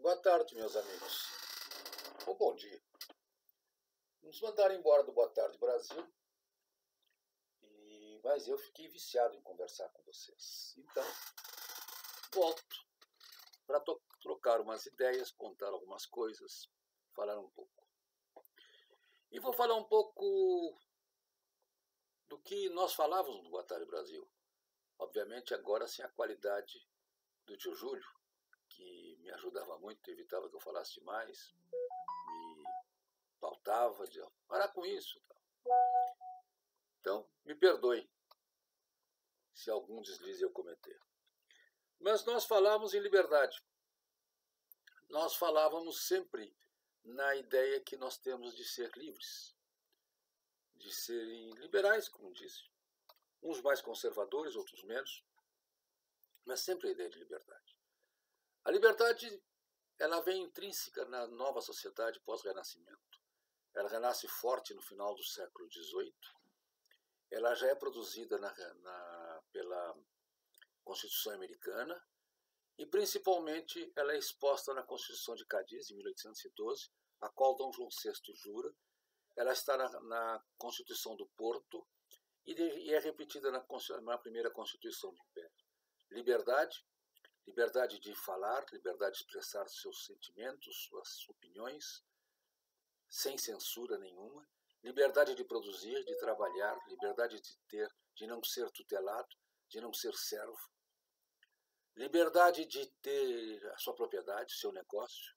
Boa tarde, meus amigos. Ou bom dia. Nos mandaram embora do Boa Tarde Brasil, mas eu fiquei viciado em conversar com vocês. Então, volto para trocar umas ideias, contar algumas coisas, falar um pouco. E vou falar um pouco do que nós falávamos no Boa Tarde Brasil. Obviamente, agora sem a qualidade do tio Júlio, que me ajudava muito, evitava que eu falasse demais, me pautava, dizia, parar com isso. Então, me perdoem se algum deslize eu cometer. Mas nós falávamos em liberdade. Nós falávamos sempre na ideia que nós temos de ser livres, de serem liberais, como disse. Uns mais conservadores, outros menos, mas sempre a ideia de liberdade. A liberdade, ela vem intrínseca na nova sociedade pós-renascimento. Ela renasce forte no final do século XVIII. Ela já é produzida pela Constituição Americana e, principalmente, ela é exposta na Constituição de Cádiz, de 1812, a qual Dom João VI jura. Ela está na Constituição do Porto e é repetida na primeira Constituição do Império. Liberdade de falar, liberdade de expressar seus sentimentos, suas opiniões, sem censura nenhuma, liberdade de produzir, de trabalhar, liberdade de não ser tutelado, de não ser servo, liberdade de ter a sua propriedade, seu negócio,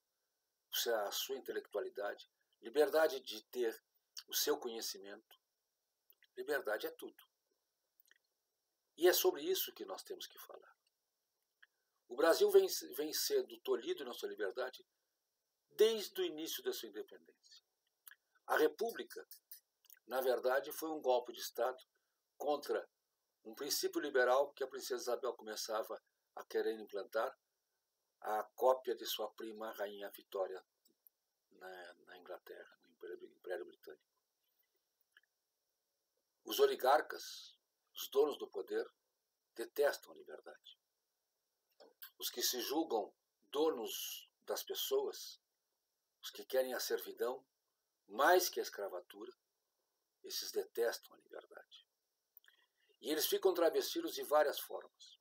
a sua intelectualidade, liberdade de ter o seu conhecimento. Liberdade é tudo. E é sobre isso que nós temos que falar. O Brasil vem sendo tolhido na sua liberdade desde o início da sua independência. A República, na verdade, foi um golpe de Estado contra um princípio liberal que a princesa Isabel começava a querer implantar, a cópia de sua prima, a rainha Vitória, na Inglaterra, no Império Britânico. Os oligarcas, os donos do poder, detestam a liberdade. Os que se julgam donos das pessoas, os que querem a servidão, mais que a escravatura, esses detestam a liberdade. E eles ficam travestidos de várias formas.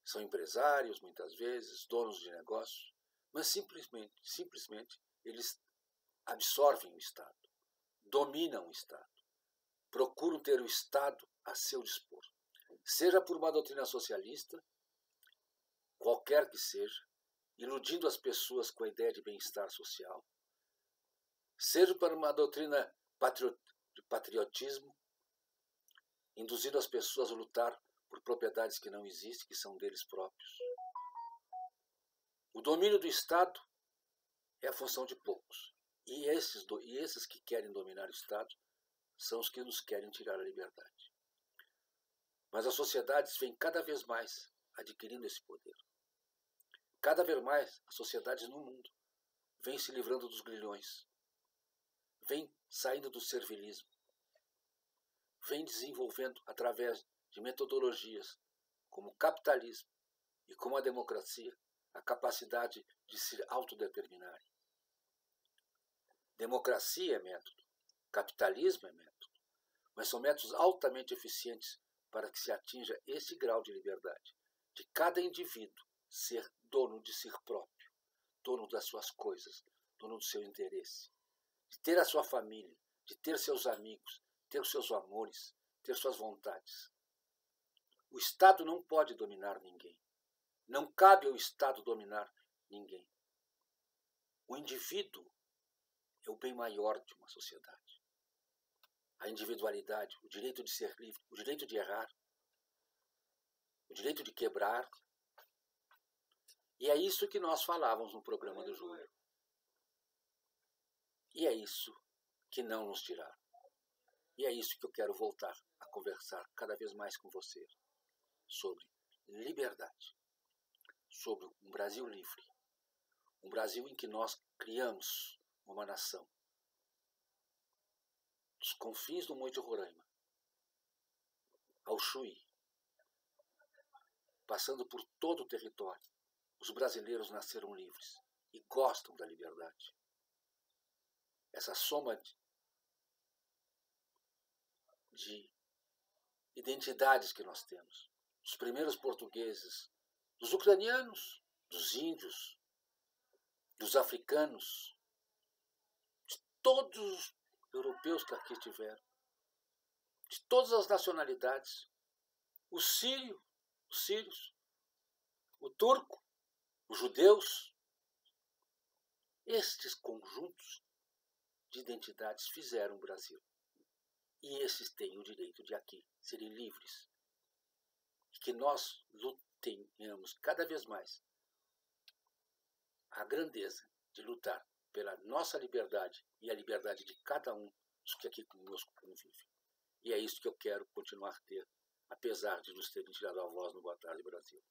São empresários, muitas vezes, donos de negócios, mas simplesmente eles absorvem o Estado, dominam o Estado, procuram ter o Estado a seu dispor. Seja por uma doutrina socialista, qualquer que seja, iludindo as pessoas com a ideia de bem-estar social, seja por uma doutrina de patriotismo, induzindo as pessoas a lutar por propriedades que não existem, que são deles próprios. O domínio do Estado é a função de poucos. E esses que querem dominar o Estado são os que nos querem tirar a liberdade. Mas as sociedades vêm cada vez mais adquirindo esse poder. Cada vez mais as sociedades no mundo vêm se livrando dos grilhões, vêm saindo do servilismo, vêm desenvolvendo através de metodologias como o capitalismo e como a democracia a capacidade de se autodeterminarem. Democracia é método, capitalismo é método, mas são métodos altamente eficientes para que se atinja esse grau de liberdade, de cada indivíduo ser dono de si próprio, dono das suas coisas, dono do seu interesse, de ter a sua família, de ter seus amigos, ter os seus amores, ter suas vontades. O Estado não pode dominar ninguém. Não cabe ao Estado dominar ninguém. O indivíduo é o bem maior de uma sociedade. A individualidade, o direito de ser livre, o direito de errar, o direito de quebrar. E é isso que nós falávamos no programa do Júlio. E é isso que não nos tiraram. E é isso que eu quero voltar a conversar cada vez mais com você. Sobre liberdade. Sobre um Brasil livre. Um Brasil em que nós criamos uma nação. Dos confins do Monte Roraima ao Chuí, passando por todo o território, os brasileiros nasceram livres e gostam da liberdade. Essa soma de identidades que nós temos, os primeiros portugueses, dos ucranianos, dos índios, dos africanos, de todos os europeus que aqui estiveram, de todas as nacionalidades, os sírios, o turco, os judeus, estes conjuntos de identidades fizeram o Brasil. E esses têm o direito de aqui serem livres. E que nós tenhamos cada vez mais a grandeza de lutar pela nossa liberdade e a liberdade de cada um dos que aqui conosco convivem. E é isso que eu quero continuar a ter, apesar de nos terem tirado a voz no Boa Tarde Brasil.